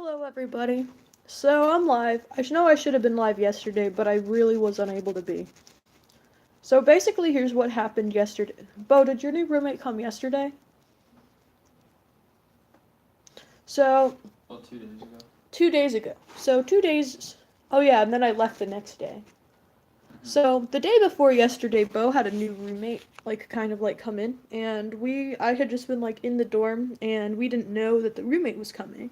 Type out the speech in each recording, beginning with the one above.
Hello, everybody. So I'm live. Know I should have been live yesterday, but I really was unable to be. So basically, here's what happened yesterday. Bo, did your new roommate come yesterday? So. Oh, 2 days ago. 2 days ago. So 2 days. Oh yeah, and then I left the next day. So the day before yesterday, Bo had a new roommate, kind of come in, and I had just been in the dorm, and we didn't know that the roommate was coming.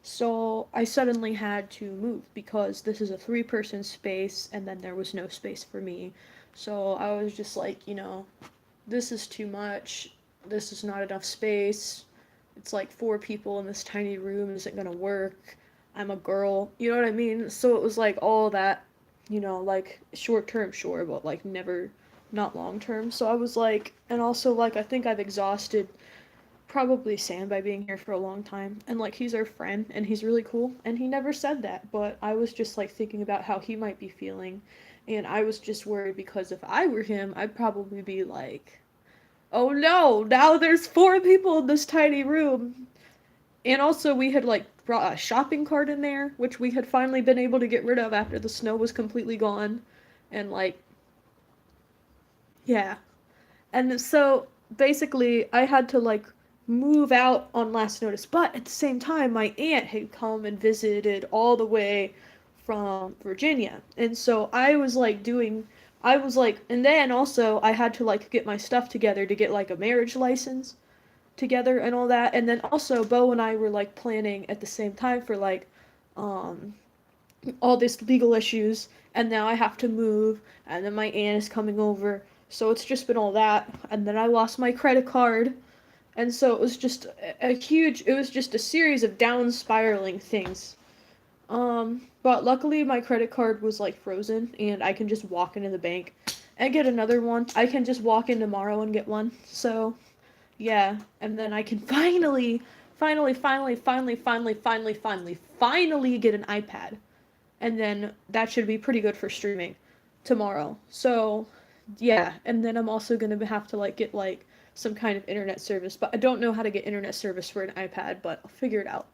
So I suddenly had to move because this is a three-person space, and then there was no space for me. So I was just this is too much. This is not enough space. It's like four people in this tiny room isn't gonna work. I'm a girl, you know what I mean? So it was all that, short term, sure, but never, not long term. So I was and also I think I've exhausted probably Sam by being here for a long time, and he's our friend and he's really cool, and he never said that, but I was just thinking about how he might be feeling, and I was just worried because if I were him, I'd probably be oh no, now there's four people in this tiny room. And also we had brought a shopping cart in there, which we had finally been able to get rid of after the snow was completely gone, and yeah. And so basically, I had to move out on last notice. But at the same time, my aunt had come and visited all the way from Virginia. And so and then also I had to get my stuff together to get a marriage license together and all that. And then also Bo and I were planning at the same time for um all this legal issues, and now I have to move, and then my aunt is coming over, so it's just been all that, and then I lost my credit card, and so it was just it was just a series of down spiraling things. But luckily my credit card was frozen, and I can just walk into the bank and get another one. I can just walk in tomorrow and get one, so yeah, and then I can finally get an iPad, and then that should be pretty good for streaming tomorrow. So, yeah, and then I'm also gonna have to get some kind of internet service, but I don't know how to get internet service for an iPad, but I'll figure it out.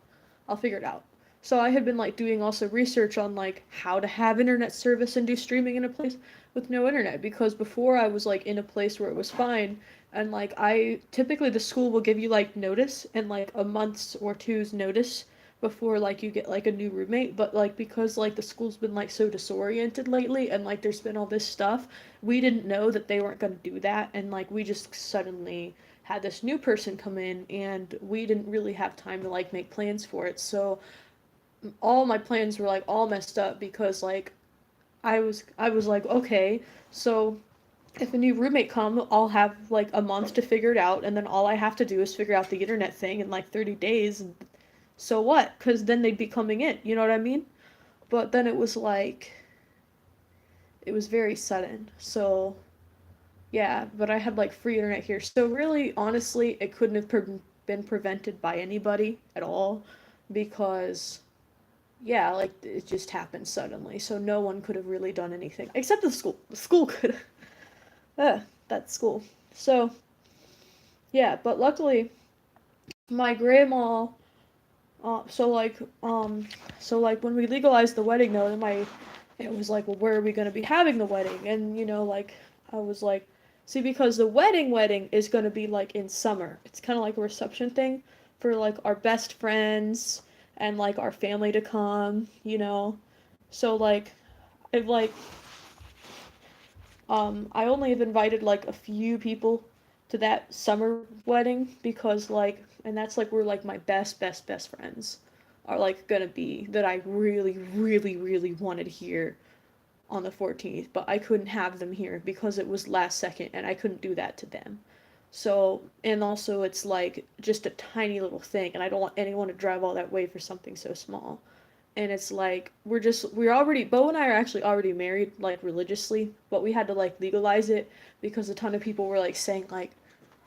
I'll figure it out. So I had been doing also research on how to have internet service and do streaming in a place with no internet, because before I was in a place where it was fine, and I typically the school will give you notice and a month's or two's notice before you get a new roommate, but because the school's been so disoriented lately, and there's been all this stuff, we didn't know that they weren't going to do that, and we just suddenly had this new person come in, and we didn't really have time to make plans for it. So all my plans were all messed up because I was okay, so if a new roommate come, I'll have a month to figure it out, and then all I have to do is figure out the internet thing in 30 days. And so what? Because then they'd be coming in, you know what I mean? But then it was it was very sudden. So yeah, but I had free internet here. So really, honestly, it couldn't have been prevented by anybody at all, because yeah, it just happened suddenly. So no one could have really done anything except the school. The school could. That school. So yeah, but luckily, my grandma. When we legalized the wedding, though, it was well, where are we gonna be having the wedding? And I was see, because the wedding is gonna be in summer. It's kind of like a reception thing for our best friends and our family to come. So I've I only have invited a few people to that summer wedding, because and that's where my best friends are gonna be, that I really wanted here on the 14th, but I couldn't have them here because it was last second and I couldn't do that to them. So, and also it's just a tiny little thing, and I don't want anyone to drive all that way for something so small. And it's we're already, Bo and I are actually already married religiously, but we had to legalize it because a ton of people were saying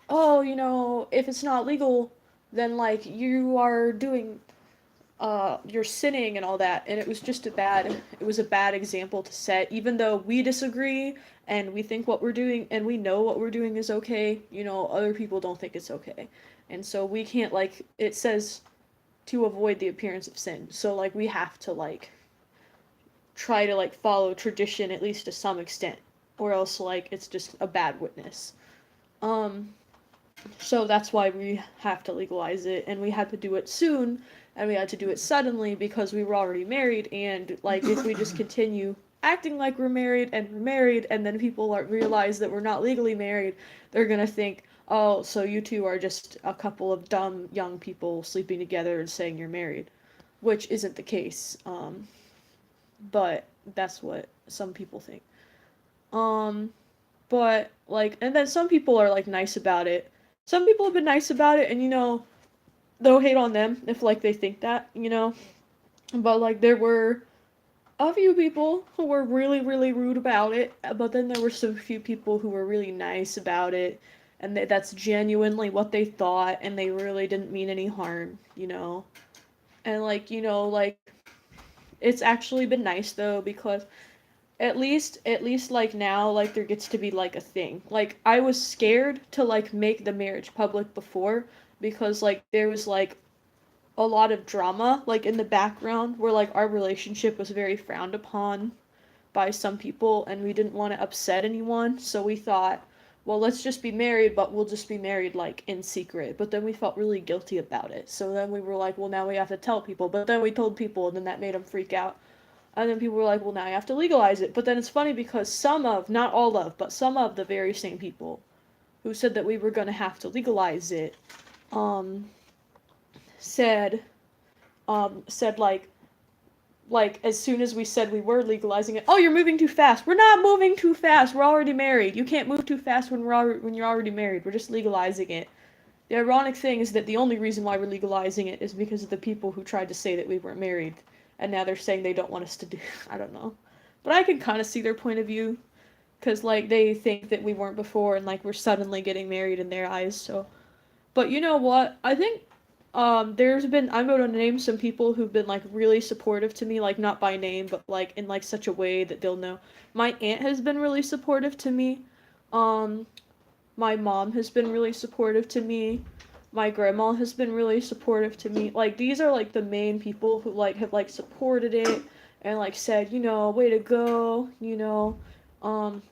oh, if it's not legal, then you are doing you're sinning and all that. And it was just it was a bad example to set, even though we disagree and we think what we're doing and we know what we're doing is okay. Other people don't think it's okay. And so we can't it says to avoid the appearance of sin. So like we have to like try to like follow tradition at least to some extent, or else like it's just a bad witness. Um, so that's why we have to legalize it, and we had to do it soon, and we had to do it suddenly because we were already married, and like if we just continue acting like we're married, and then people like realize that we're not legally married, they're gonna think, oh, so you two are just a couple of dumb young people sleeping together and saying you're married, which isn't the case. But that's what some people think. Um, but like, and then some people are like nice about it. Some people have been nice about it, and they'll hate on them if like they think that, But like, there were a few people who were really, really rude about it, but then there were some few people who were really nice about it, and that's genuinely what they thought, and they really didn't mean any harm. And like, like, it's actually been nice though because at least like now like there gets to be like a thing. Like I was scared to like make the marriage public before because like there was like a lot of drama like in the background where like our relationship was very frowned upon by some people and we didn't want to upset anyone, so we thought, well, let's just be married, but we'll just be married like in secret. But then we felt really guilty about it, so then we were like, well, now we have to tell people. But then we told people and then that made them freak out, and then people were like, well, now you have to legalize it. But then it's funny because not all of, but some of the very same people who said that we were going to have to legalize it, um, said, said like as soon as we said we were legalizing it, oh, you're moving too fast. We're not moving too fast. We're already married. You can't move too fast when you're already married. We're just legalizing it. The ironic thing is that the only reason why we're legalizing it is because of the people who tried to say that we weren't married, and now they're saying they don't want us to do. I don't know, but I can kind of see their point of view, because like they think that we weren't before, and like we're suddenly getting married in their eyes. So, but you know what? I think I'm going to name some people who've been like really supportive to me, like not by name, but like in like such a way that they'll know. My aunt has been really supportive to me. Um, my mom has been really supportive to me. My grandma has been really supportive to me. Like these are like the main people who like have like supported it and like said, way to go. Um,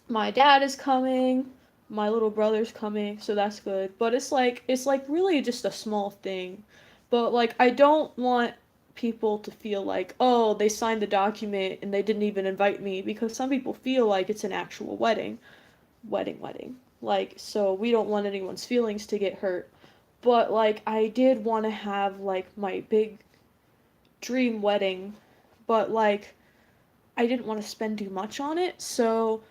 my dad is coming, my little brother's coming, so that's good. But it's like really just a small thing. But like I don't want people to feel like, oh, they signed the document and they didn't even invite me, because some people feel like it's an actual wedding. Like, so we don't want anyone's feelings to get hurt. But like I did want to have like my big dream wedding, but like I didn't want to spend too much on it. So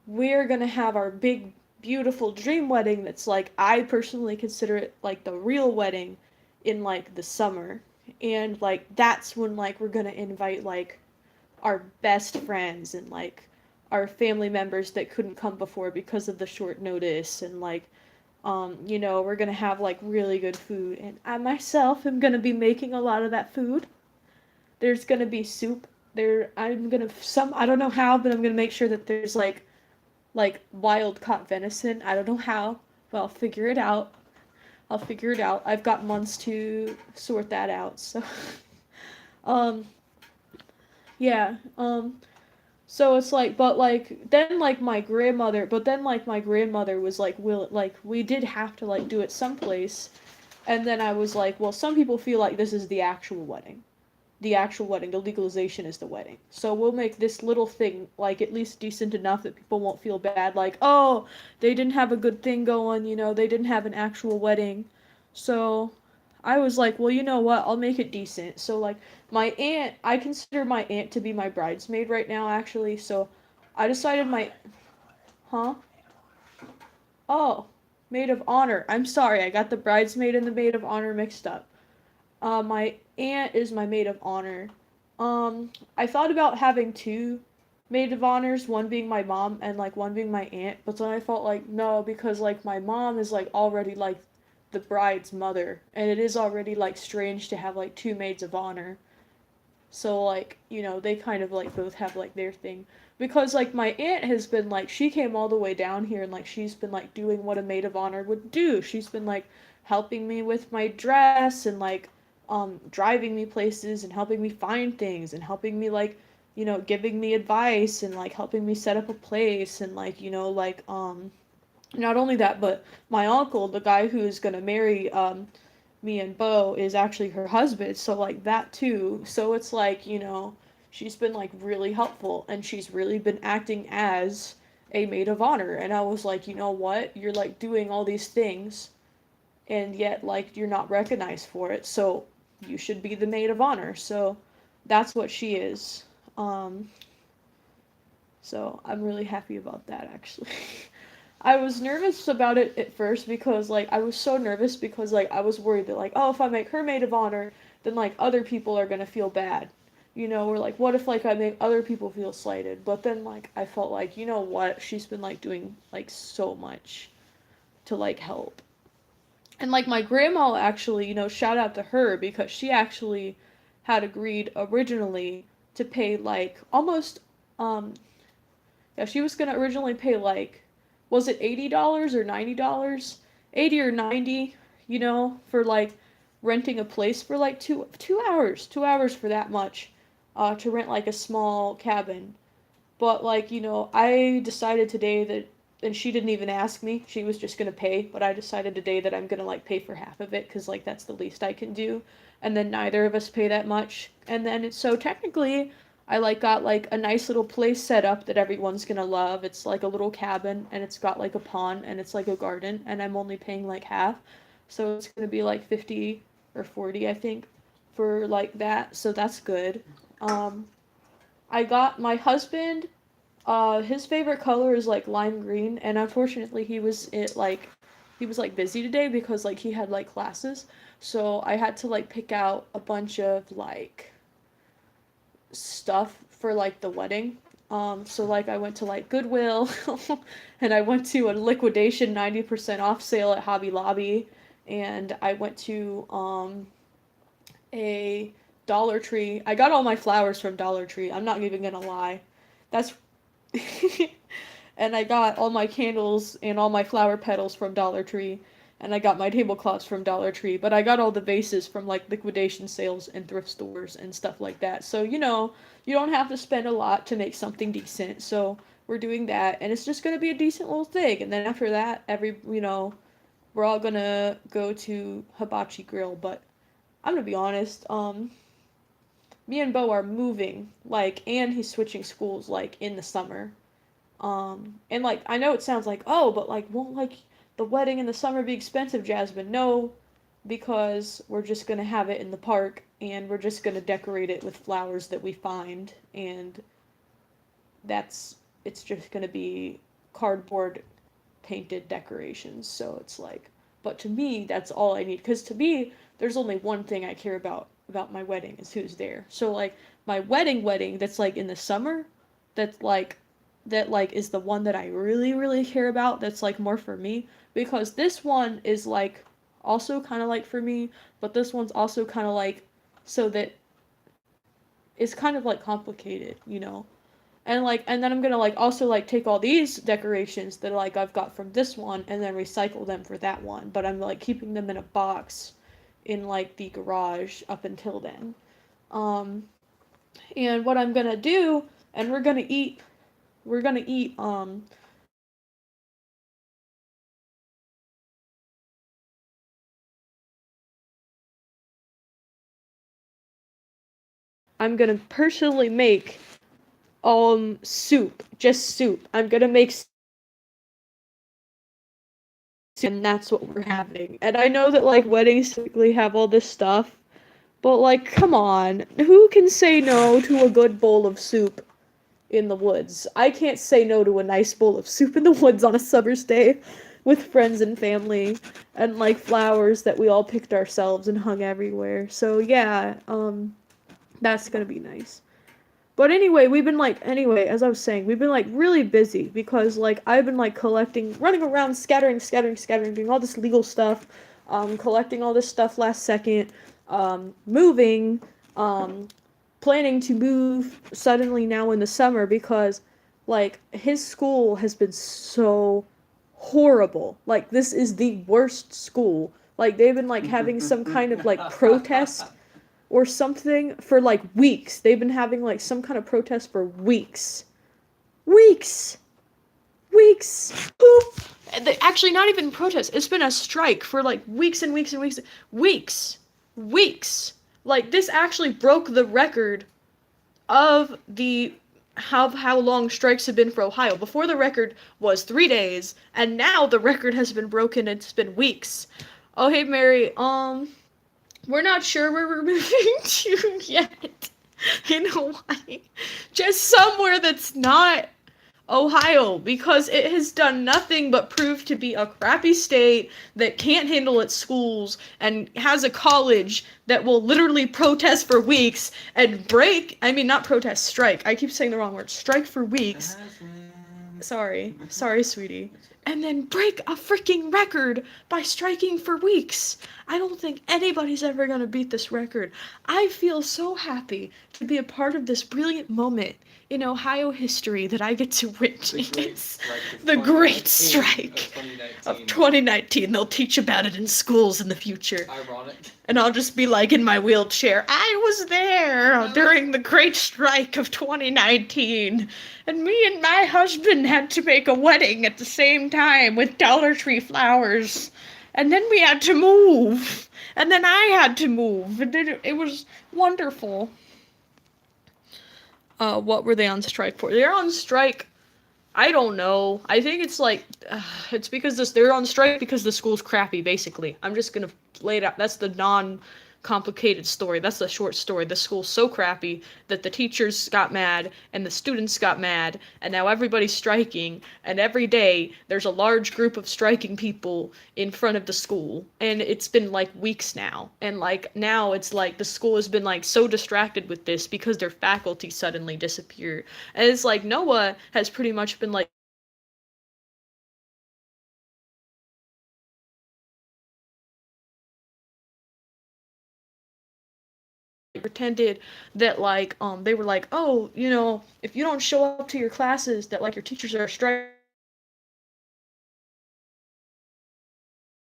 we're gonna have our big, beautiful dream wedding that's like, I personally consider it like the real wedding in like the summer. And like, that's when like we're gonna invite like our best friends and like our family members that couldn't come before because of the short notice. And like, we're gonna have like really good food. And I myself am gonna be making a lot of that food. There's gonna be soup. I don't know how, but I'm gonna make sure that there's like wild caught venison. I don't know how, but I'll figure it out. I've got months to sort that out. So, um, yeah. So it's like, but then like my grandmother was like, we did have to like do it someplace, and then I was like, well, some people feel like this is the actual wedding. The legalization is the wedding. So we'll make this little thing like at least decent enough that people won't feel bad, like, oh, they didn't have a good thing going, they didn't have an actual wedding. So I was like, well, you know what? I'll make it decent. So like I consider my aunt to be my bridesmaid right now actually. So I decided huh? Oh, maid of honor. I'm sorry. I got the bridesmaid and the maid of honor mixed up. My aunt is my maid of honor. I thought about having two maid of honors, one being my mom and like one being my aunt, but then I felt like no, because like my mom is like already like the bride's mother, and it is already like strange to have like two maids of honor. So like, they kind of like both have like their thing. Because like my aunt has been like, she came all the way down here and like she's been like doing what a maid of honor would do. She's been like helping me with my dress and like driving me places and helping me find things and helping me like, giving me advice and like helping me set up a place and like, not only that, but my uncle, the guy who's gonna marry me and Bo, is actually her husband, so like that too. So it's like, she's been like really helpful and she's really been acting as a maid of honor. And I was like, you know what? You're like doing all these things and yet like you're not recognized for it. So you should be the maid of honor. So that's what she is. Um so I'm really happy about that actually. I was nervous about it at first because like I was so nervous because like I was worried that like, oh, if I make her maid of honor, then like other people are gonna feel bad. Or like what if like I make other people feel slighted? But then like I felt like, you know what, she's been like doing like so much to like help. And like my grandma actually, shout out to her because she actually had agreed originally to pay like almost yeah, she was gonna originally pay like, was it $80 or $90? 80 or 90, for like renting a place for like 2 hours. 2 hours for that much. To rent like a small cabin. But like, I decided today that, and she didn't even ask me. She was just gonna pay, but I decided today that I'm gonna like pay for half of it because like that's the least I can do. And then neither of us pay that much. And then it's so technically I like got like a nice little place set up that everyone's gonna love. It's like a little cabin and it's got like a pond and it's like a garden and I'm only paying like half. So it's gonna be like 50 or 40 I think for like that. So that's good. Um I got my husband, his favorite color is like lime green, and unfortunately he was like busy today because like he had like classes, so I had to like pick out a bunch of like stuff for like the wedding. So like I went to like Goodwill, and I went to a liquidation 90% off sale at Hobby Lobby, and I went to a Dollar Tree. I got all my flowers from Dollar Tree. I'm not even gonna lie. That's and I got all my candles and all my flower petals from Dollar Tree. And I got my tablecloths from Dollar Tree, but I got all the vases from like liquidation sales and thrift stores and stuff like that. So, you don't have to spend a lot to make something decent. So, we're doing that and it's just going to be a decent little thing. And then after that, we're all going to go to Hibachi Grill, but I'm going to be honest, me and Bo are moving, like, and he's switching schools, like, in the summer. And like, I know it sounds like, oh, but like, won't like the wedding in the summer be expensive, Jasmine? No, because we're just gonna have it in the park and we're just gonna decorate it with flowers that we find, and it's just gonna be cardboard painted decorations. So it's like, but to me, that's all I need. Because to me, there's only one thing I care about my wedding is who's there. So like my wedding that's like in the summer, that's like that like is the one that I really really care about. That's like more for me because this one is like also kind of like for me, but this one's also kind of like so that it's kind of like complicated. And then I'm gonna like also like take all these decorations that like I've got from this one and then recycle them for that one, but I'm like keeping them in a box in like the garage up until then. Um, and what I'm gonna do, and we're gonna eat. I'm gonna personally make soup, just soup. I'm gonna make and that's what we're having. And I know that like weddings typically have all this stuff, but like come on, who can say no to a good bowl of soup in the woods? I can't say no to a nice bowl of soup in the woods on a summer's day with friends and family and like flowers that we all picked ourselves and hung everywhere. So yeah, that's going to be nice. But anyway, as I was saying, we've been like really busy because like I've been like collecting, running around, scattering, doing all this legal stuff, collecting all this stuff last second, moving, um, planning to move suddenly now in the summer because like his school has been so horrible. Like this is the worst school. Like they've been like having some kind of like protest or something for like weeks. They've been having like some kind of protest for weeks. Weeks! Weeks! Actually, not even protest. It's been a strike for like weeks and weeks and weeks. Weeks! Weeks! Like, this actually broke the record of the how long strikes have been for Ohio. Before, the record was 3 days, and now the record has been broken. It's been weeks. Oh, hey Mary, we're not sure where we're moving to yet in Hawaii. Just somewhere that's not Ohio, because it has done nothing but prove to be a crappy state that can't handle its schools and has a college that will literally protest for weeks and not protest, strike. I keep saying the wrong word. Strike for weeks. Sorry, sweetie. And then break a freaking record by striking for weeks. I don't think anybody's ever gonna beat this record. I feel so happy to be a part of this brilliant moment in Ohio history that I get to witness. The great strike of 2019. They'll teach about it in schools in the future. Ironic. And I'll just be like in my wheelchair. I was there during the great strike of 2019. And me and my husband had to make a wedding at the same time with Dollar Tree flowers. And then we had to move. And then I had to move. And it was wonderful. What were they on strike for? They're on strike, I don't know. I think it's like, it's because they're on strike because the school's crappy, basically. I'm just gonna lay it out. That's the non-complicated story. That's the short story. The school's so crappy that the teachers got mad and the students got mad, and now everybody's striking, and every day there's a large group of striking people in front of the school, and it's been like weeks now, and like now it's like the school has been like so distracted with this because their faculty suddenly disappeared, and it's like Noah has pretty much been like pretended that like they were like, oh, if you don't show up to your classes, that like your teachers are striking.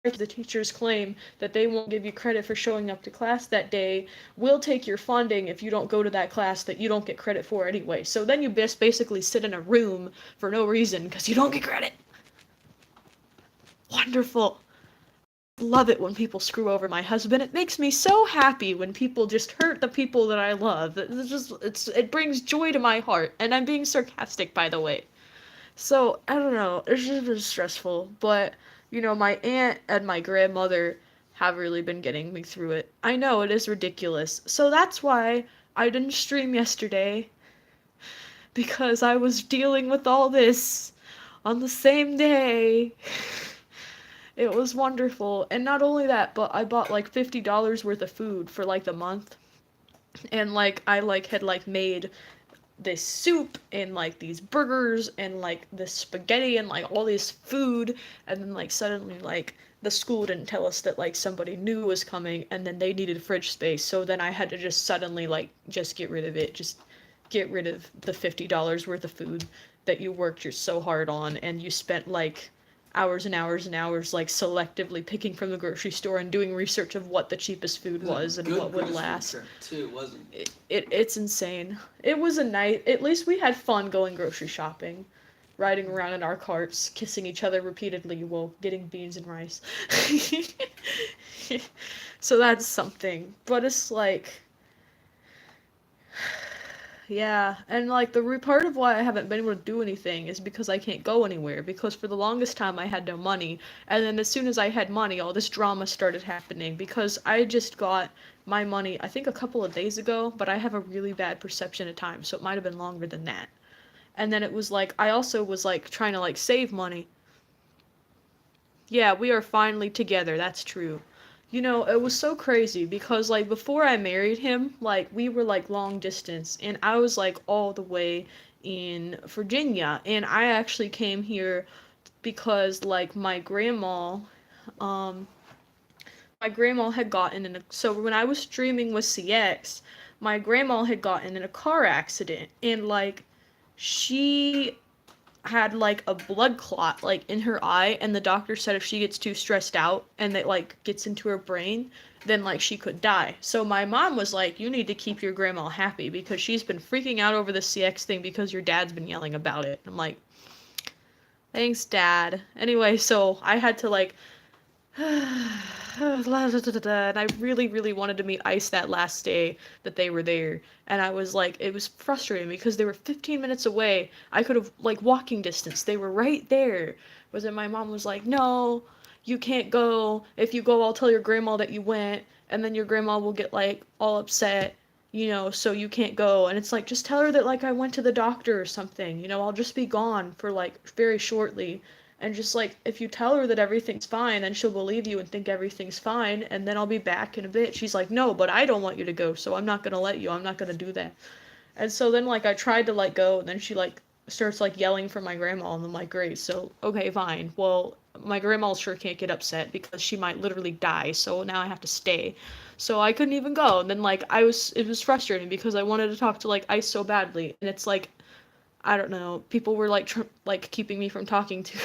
The teachers claim that they won't give you credit for showing up to class that day. We'll take your funding if you don't go to that class that you don't get credit for anyway. So then you just basically sit in a room for no reason because you don't get credit. Wonderful. Love it when people screw over my husband. It makes me so happy when people just hurt the people that I love. It brings joy to my heart, and I'm being sarcastic, by the way. So I don't know. It's just been stressful, but my aunt and my grandmother have really been getting me through it. I know it is ridiculous. So that's why I didn't stream yesterday, because I was dealing with all this on the same day. It was wonderful. And not only that, but I bought like $50 worth of food for like the month. And like I like had like made this soup and like these burgers and like this spaghetti and like all this food, and then like suddenly like the school didn't tell us that like somebody new was coming, and then they needed fridge space, so then I had to just suddenly like just get rid of it, just get rid of the $50 worth of food that you worked so hard on, and you spent like hours and hours and hours like selectively picking from the grocery store and doing research of what the cheapest food was and what would last. Too, wasn't it? It's insane. It was a night. At least we had fun going grocery shopping, riding around in our carts, kissing each other repeatedly while getting beans and rice. So that's something. But it's like, yeah, and like the part of why I haven't been able to do anything is because I can't go anywhere, because for the longest time I had no money, and then as soon as I had money, all this drama started happening, because I just got my money, I think a couple of days ago, but I have a really bad perception of time, so it might have been longer than that. And then it was like, I also was like trying to like save money. Yeah, we are finally together, that's true. It was so crazy because, like, before I married him, like, we were, like, long distance, and I was, like, all the way in Virginia, and I actually came here because, like, my grandma had gotten so when I was streaming with CX, my grandma had gotten in a car accident, and, like, she had like a blood clot like in her eye, and the doctor said if she gets too stressed out and it like gets into her brain, then like she could die. So my mom was like, you need to keep your grandma happy because she's been freaking out over the CX thing because your dad's been yelling about it. I'm like, thanks, Dad. Anyway, so I had to like and I really, really wanted to meet Ice that last day that they were there. And I was like, it was frustrating because they were 15 minutes away. I could have, like, walking distance. They were right there. But then my mom was like, no, you can't go. If you go, I'll tell your grandma that you went. And then your grandma will get, like, all upset, so you can't go. And it's like, just tell her that, like, I went to the doctor or something. I'll just be gone for, like, very shortly. And just like, if you tell her that everything's fine, then she'll believe you and think everything's fine, and then I'll be back in a bit. She's like, no, but I don't want you to go, so I'm not gonna let you. I'm not gonna do that. And so then, like, I tried to, like, go, and then she, like, starts, like, yelling for my grandma, and I'm like, great, so, okay, fine. Well, my grandma sure can't get upset because she might literally die, so now I have to stay. So I couldn't even go, and then, like, it was frustrating because I wanted to talk to, like, Ice so badly, and it's like, I don't know, people were like like keeping me from talking to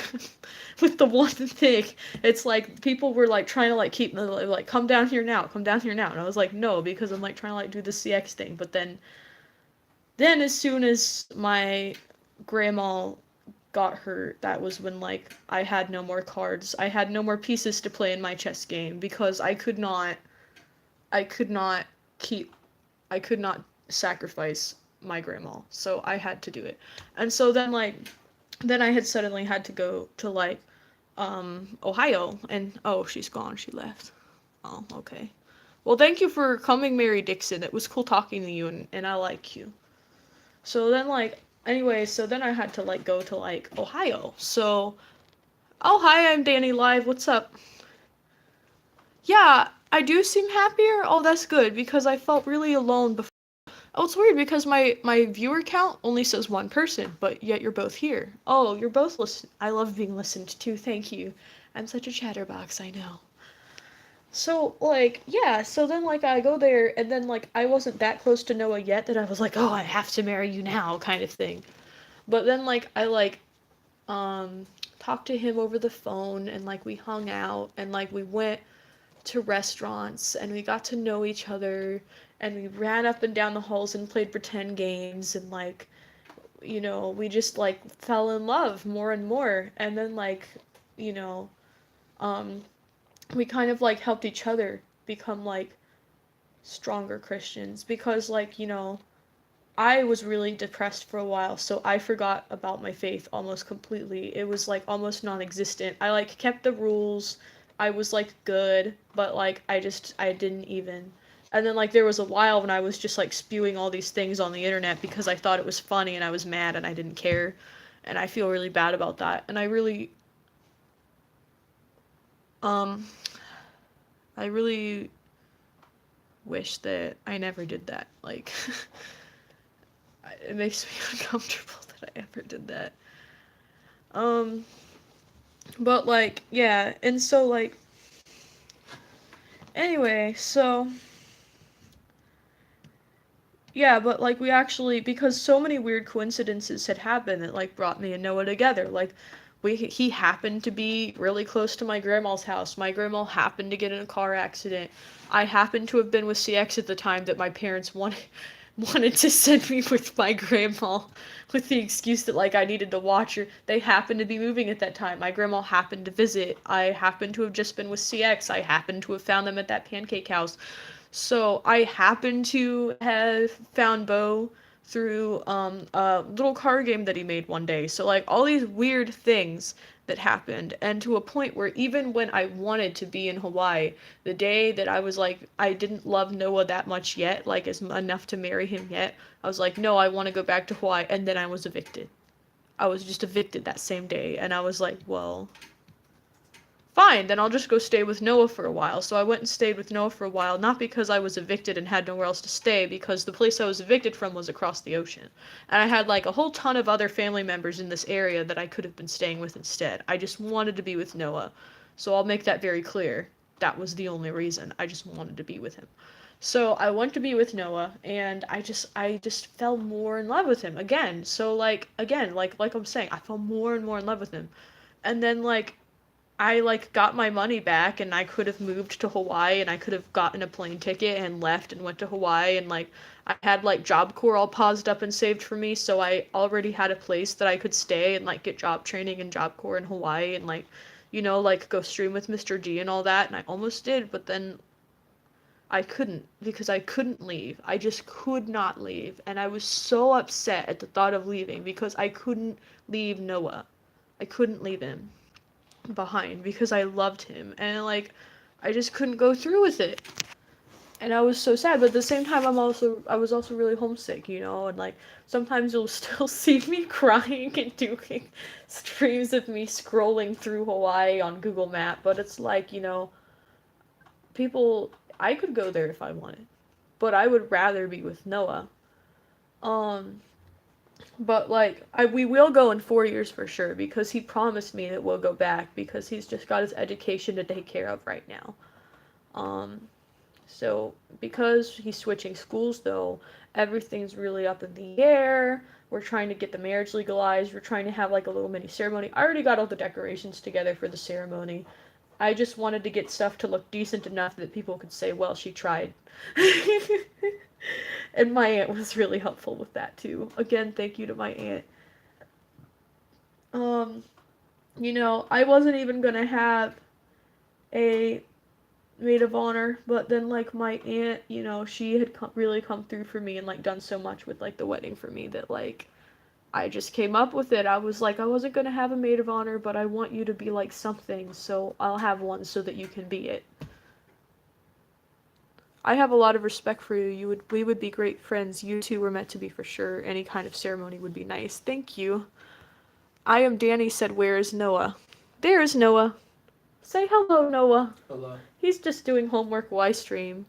with the one thing. It's like people were like trying to like keep me like come down here now, come down here now. And I was like, no, because I'm like trying to like do the CX thing. But then as soon as my grandma got hurt, that was when like I had no more cards. I had no more pieces to play in my chess game because I could not keep I could not sacrifice my grandma, so I had to do it. And so then I had suddenly had to go to like Ohio, and oh, she's gone, she left. Oh, okay. Well, thank you for coming, Mary Dixon. It was cool talking to you, and I like you. So then anyway, so then I had to like go to like Ohio. So oh, hi, I'm Danny Live. What's up? Yeah, I do seem happier. Oh, that's good because I felt really alone before. Oh, it's weird because my viewer count only says one person, but yet you're both here. Oh, you're both listen. I love being listened to. Thank you. I'm such a chatterbox, I know. So, like, yeah, so then, like, I go there, and then, like, I wasn't that close to Noah yet that I was like, oh, I have to marry you now, kind of thing. But then, like, I, like, um, talked to him over the phone, and, like, we hung out, and, like, we went to restaurants and we got to know each other and we ran up and down the halls and played pretend games and like we just like fell in love more and more and then like you know um we kind of like helped each other become like stronger Christians because like I was really depressed for a while, so I forgot about my faith almost completely. It was like almost non-existent. I like kept the rules. I was like good, but like I didn't even. And then like there was a while when I was just like spewing all these things on the internet because I thought it was funny and I was mad and I didn't care. And I feel really bad about that. And um I really wish that I never did that. Like it makes me uncomfortable that I ever did that. Um, but like, yeah, and so like, anyway, so yeah, but like we actually because so many weird coincidences had happened that like brought me and Noah together. Like he happened to be really close to my grandma's house. My grandma happened to get in a car accident. I happened to have been with CX at the time that my parents wanted to send me with my grandma with the excuse that like I needed to watch her. They happened to be moving at that time. My grandma happened to visit. I happened to have just been with CX. I happened to have found them at that pancake house. So I happened to have found Bo through a little card game that he made one day. So like all these weird things that happened and to a point where even when I wanted to be in Hawaii, the day that I was like I didn't love Noah that much yet, like as enough to marry him yet, I was like no, I want to go back to Hawaii and then I was evicted. I was just evicted that same day and I was like, well, fine, then I'll just go stay with Noah for a while. So I went and stayed with Noah for a while, not because I was evicted and had nowhere else to stay, because the place I was evicted from was across the ocean. And I had like a whole ton of other family members in this area that I could have been staying with instead. I just wanted to be with Noah. So I'll make that very clear. That was the only reason. I just wanted to be with him. So I went to be with Noah and I just fell more in love with him again. So like again, like I'm saying, I fell more and more in love with him. And then like I like got my money back and I could have moved to Hawaii and I could have gotten a plane ticket and left and went to Hawaii and like I had like Job Corps all paused up and saved for me, so I already had a place that I could stay and like get job training in Job Corps in Hawaii and like like go stream with Mr. G and all that, and I almost did, but then I couldn't because I couldn't leave. I just could not leave, and I was so upset at the thought of leaving because I couldn't leave Noah. I couldn't leave him behind because I loved him, and like I just couldn't go through with it. And I was so sad, but at the same time I was also really homesick, and like sometimes you'll still see me crying and doing streams of me scrolling through Hawaii on Google Map, but it's like, people I could go there if I wanted, but I would rather be with Noah. Um but like we will go in 4 years for sure because he promised me that we'll go back because he's just got his education to take care of right now. Um so because he's switching schools though, everything's really up in the air. We're trying to get the marriage legalized. We're trying to have like a little mini ceremony. I already got all the decorations together for the ceremony. I just wanted to get stuff to look decent enough that people could say, well, she tried. And my aunt was really helpful with that too. Again, thank you to my aunt. Um, I wasn't even gonna have a maid of honor, but then like my aunt, she had really come through for me and like done so much with like the wedding for me that like I just came up with it. I was like, I wasn't gonna have a maid of honor, but I want you to be like something, so I'll have one so that you can be it. I have a lot of respect for you. We would be great friends. You two were meant to be for sure. Any kind of ceremony would be nice. Thank you. I am Danny said, where is Noah? There is Noah. Say hello, Noah. Hello. He's just doing homework while I stream.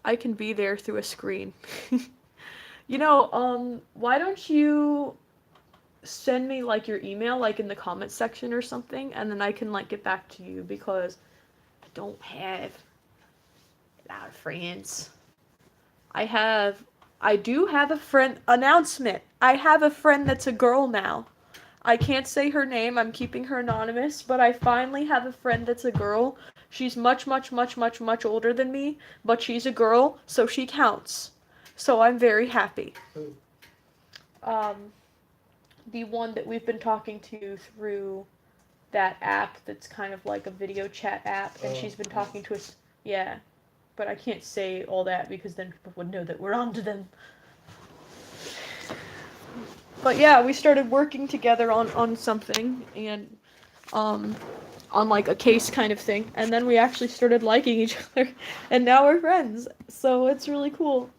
I can be there through a screen. Why don't you send me like your email like in the comments section or something, and then I can like get back to you because I don't have a lot of friends. I do have a friend announcement. I have a friend that's a girl now. I can't say her name, I'm keeping her anonymous, but I finally have a friend that's a girl. She's much, much, much, much, much older than me, but she's a girl, so she counts. So I'm very happy. Who? The one that we've been talking to through that app that's kind of like a video chat app, and she's been talking to us, yeah. But I can't say all that because then people would know that we're onto them. But yeah, we started working together on something, and on like a case kind of thing, and then we actually started liking each other, and now we're friends, so it's really cool.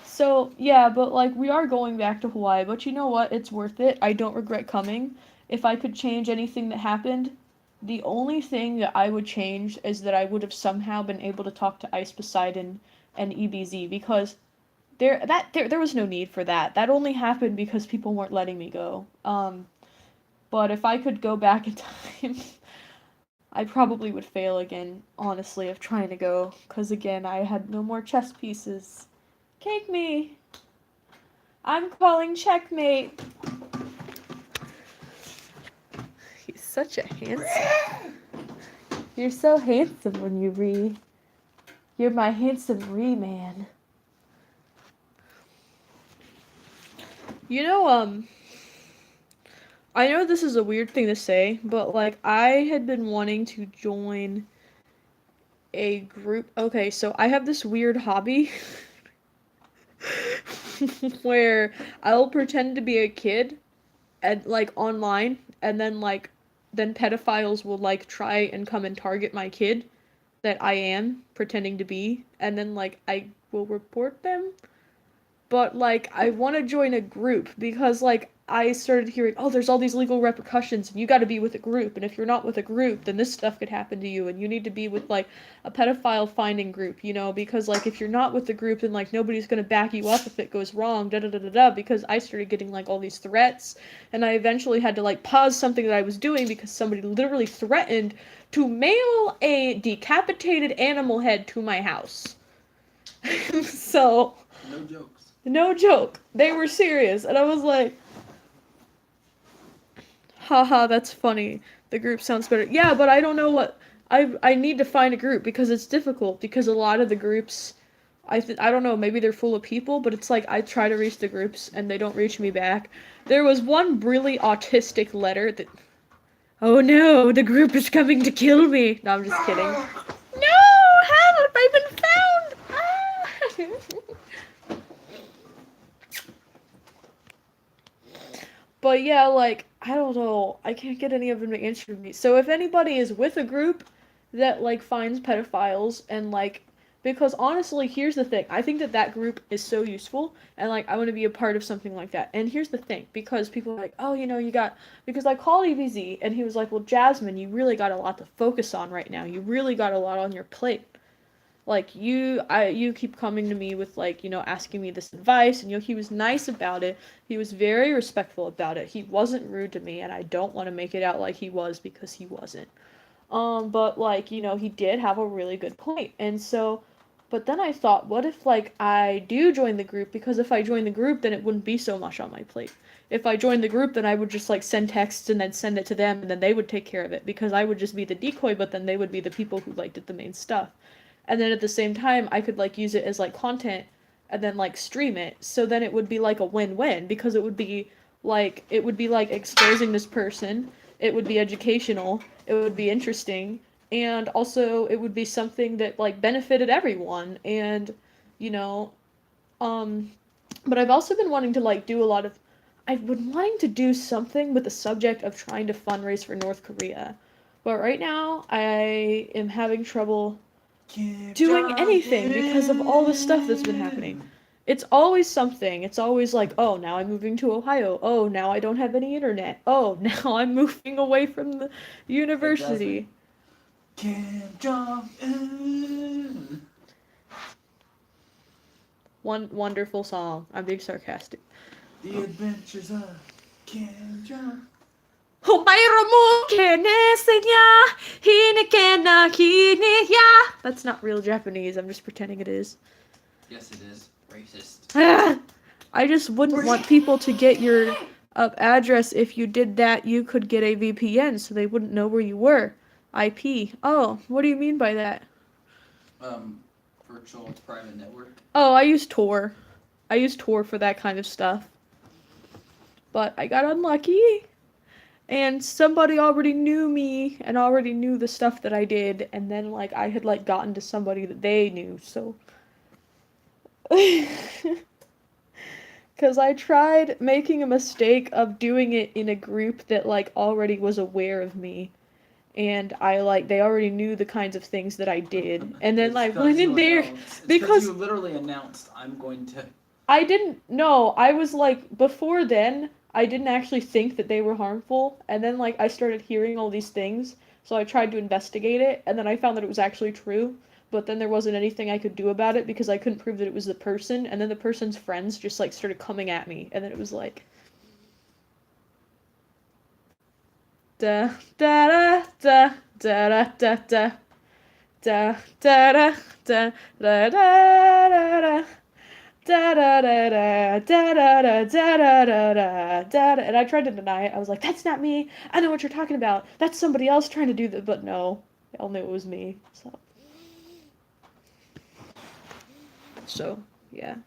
So yeah, but like we are going back to Hawaii, but you know what? It's worth it. I don't regret coming. If I could change anything that happened, the only thing that I would change is that I would have somehow been able to talk to Ice Poseidon and EBZ because there was no need for that. That only happened because people weren't letting me go. But if I could go back in time, I probably would fail again, honestly, of trying to go, because again, I had no more chess pieces. Cake me! I'm calling checkmate! He's such a handsome... You're so handsome when you read. You're my handsome man. I know this is a weird thing to say, but like I had been wanting to join a group. Okay, so I have this weird hobby where I'll pretend to be a kid and like online, and then pedophiles will like try and come and target my kid that I am pretending to be, and then like I will report them. But like I want to join a group because like I started hearing, oh, there's all these legal repercussions and you got to be with a group, and if you're not with a group then this stuff could happen to you, and you need to be with like a pedophile finding group, because like if you're not with the group then like nobody's going to back you up if it goes wrong, da da da da da, because I started getting like all these threats, and I eventually had to like pause something that I was doing because somebody literally threatened to mail a decapitated animal head to my house. So No jokes. no joke. They were serious. And I was like, Haha, that's funny. The group sounds better. Yeah, but I don't know what I need to find a group because it's difficult because a lot of the groups I don't know, maybe they're full of people, but it's like I try to reach the groups and they don't reach me back. There was one really autistic letter that oh no, the group is coming to kill me. No, I'm just kidding. No, help! I've been found. Ah! But yeah, like, I don't know. I can't get any of them to answer me. So if anybody is with a group that, like, finds pedophiles and, like, because honestly, here's the thing. I think that that group is so useful and, like, I want to be a part of something like that. And here's the thing. Because people are like, oh, you know, you got, because I called EVZ and he was like, well, Jasmine, you really got a lot to focus on right now. You really got a lot on your plate. Like you keep coming to me with like, you know, asking me this advice and you know, he was nice about it. He was very respectful about it. He wasn't rude to me and I don't want to make it out like he was because he wasn't. But like, you know, he did have a really good point. And so but then I thought, what if like I do join the group because if I join the group then it wouldn't be so much on my plate. If I joined the group then I would just like send texts and then send it to them and then they would take care of it because I would just be the decoy but then they would be the people who like did the main stuff. And then at the same time I could like use it as like content and then like stream it so then it would be like a win-win because it would be like exposing this person, it would be educational, it would be interesting, and also it would be something that like benefited everyone. And you know, um but I've also been wanting to like do a lot of I've been wanting to do something with the subject of trying to fundraise for North Korea, but right now I am having trouble doing anything because of all the stuff that's been happening. It's always something. It's always like, oh, now I'm moving to Ohio. Oh, now I don't have any internet. Oh, now I'm moving away from the university. Kim Jong-un. One wonderful song. I'm being sarcastic. The Adventures of Kim Jong. That's not real Japanese. I'm just pretending it is. Yes, it is. Racist. I just wouldn't want people to get your address. If you did that, you could get a VPN so they wouldn't know where you were. IP. Oh, what do you mean by that? Virtual private network. Oh, I use Tor. I use Tor for that kind of stuff. But I got unlucky. And somebody already knew me and already knew the stuff that I did. And then, like, I had, like, gotten to somebody that they knew, so. Because I tried making a mistake of doing it in a group that, like, already was aware of me. And they already knew the kinds of things that I did. And then, like, went in there. Because you literally announced, I'm going to. I didn't know. I was, like, before then, I didn't actually think that they were harmful. And then, like, I started hearing all these things. So I tried to investigate it. And then I found that it was actually true. But then there wasn't anything I could do about it because I couldn't prove that it was the person. And then the person's friends just, like, started coming at me. And then it was like. Da da da da da da da da da da da da da da. Da da da da da da da da da da, and I tried to deny it. I was like, "That's not me. I know what you're talking about. That's somebody else trying to do that." But no, they all knew it was me. So yeah.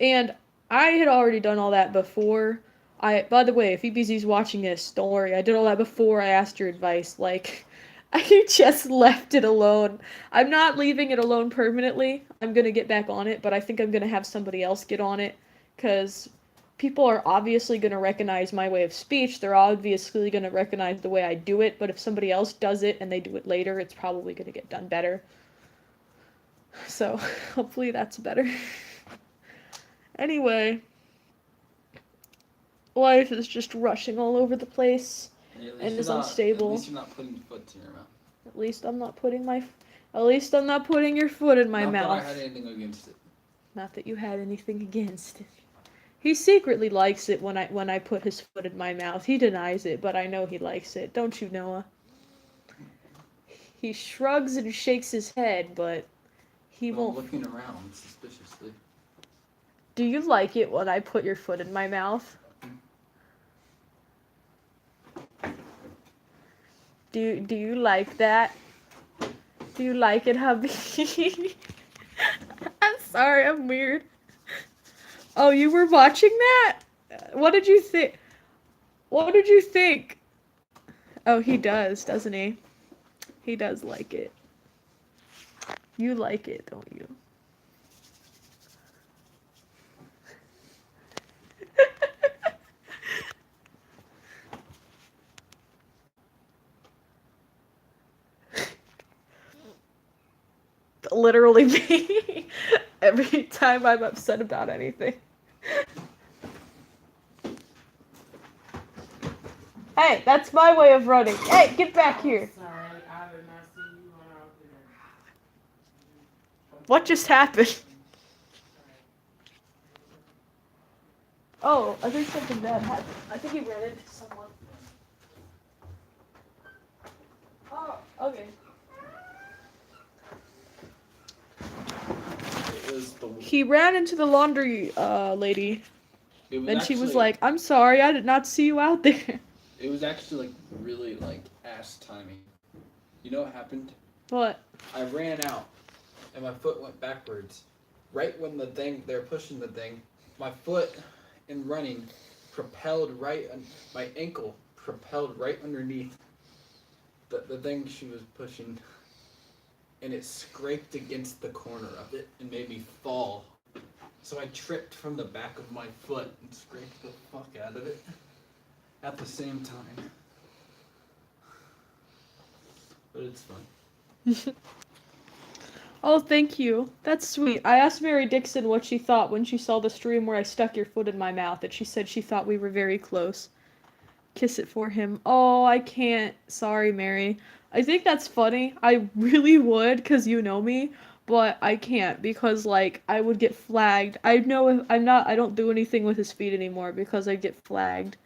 And I had already done all that before. By the way, if EBZ's watching this, don't worry. I did all that before I asked your advice. Like, I just left it alone. I'm not leaving it alone permanently. I'm gonna get back on it, but I think I'm gonna have somebody else get on it, because people are obviously gonna recognize my way of speech. They're obviously gonna recognize the way I do it, but if somebody else does it and they do it later, it's probably gonna get done better. So, hopefully that's better. Anyway, life is just rushing all over the place and is unstable. At least you're not putting your foot in your mouth. At least I'm not putting your foot in my mouth. Not that I had anything against it. Not that you had anything against it. He secretly likes it when I put his foot in my mouth. He denies it, but I know he likes it. Don't you, Noah? He shrugs and shakes his head, but he won't. Looking around suspiciously. Do you like it when I put your foot in my mouth? Do you like that? Do you like it, hubby? I'm sorry, I'm weird. Oh, you were watching that? What did you think? What did you think? Oh, he does, doesn't he? He does like it. You like it, don't you? Literally me. Every time I'm upset about anything. Hey, that's my way of running. Hey, get back here. Sorry, I did not see you when I was there. What just happened? Oh, I think something bad happened. I think he ran into someone. Oh, okay. It was the. He ran into the laundry lady, It was and she was actually- like, "I'm sorry, I did not see you out there." It was actually like really like ass timing. You know what happened? What? I ran out, and my foot went backwards. Right when they're pushing the thing, my foot in running propelled my ankle propelled right underneath the thing she was pushing, and it scraped against the corner of it and made me fall. So I tripped from the back of my foot and scraped the fuck out of it at the same time. But it's fun. Oh, thank you. That's sweet. I asked Mary Dixon what she thought when she saw the stream where I stuck your foot in my mouth, and she said she thought we were very close. Kiss it for him. Oh, I can't. Sorry, Mary. I think that's funny. I really would, because you know me, but I can't, because, like, I would get flagged. I know if I don't do anything with his feet anymore, because I'd get flagged.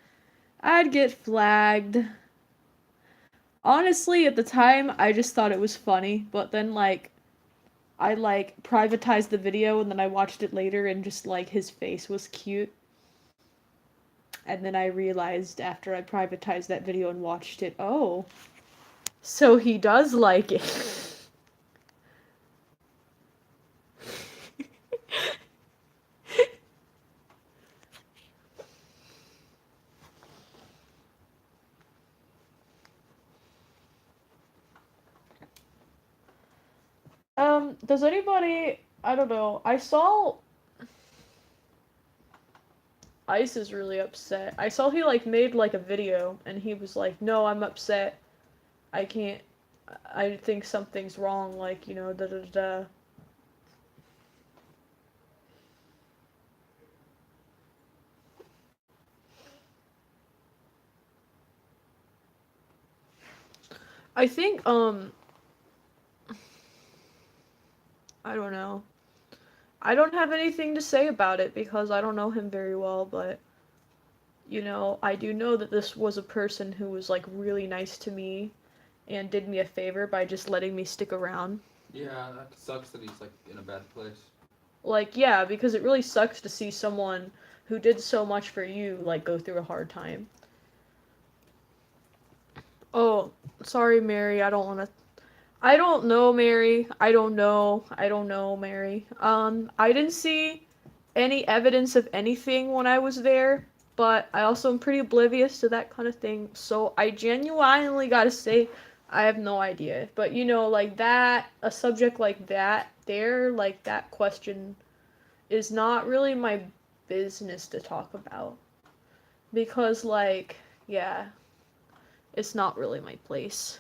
I'd get flagged. Honestly, at the time, I just thought it was funny, but then, like, I, like, privatized the video, and then I watched it later, and just, like, his face was cute. And then I realized after I privatized that video and watched it, oh, so he does like it. Does anybody, I don't know, I saw Ice is really upset. I saw he, like, made, like, a video, and he was like, no, I'm upset. I can't, I think something's wrong, like, you know, da-da-da-da. I think, I don't know. I don't have anything to say about it because I don't know him very well, but, you know, I do know that this was a person who was, like, really nice to me and did me a favor by just letting me stick around. Yeah, that sucks that he's like in a bad place. Like, yeah, because it really sucks to see someone who did so much for you, like, go through a hard time. Oh, sorry, Mary, I don't want to... I don't know, Mary. I don't know, Mary. I didn't see any evidence of anything when I was there, but I also am pretty oblivious to that kind of thing, so I genuinely gotta say, I have no idea. But, you know, like that, a subject like that, like, that question is not really my business to talk about. Because, like, yeah, it's not really my place.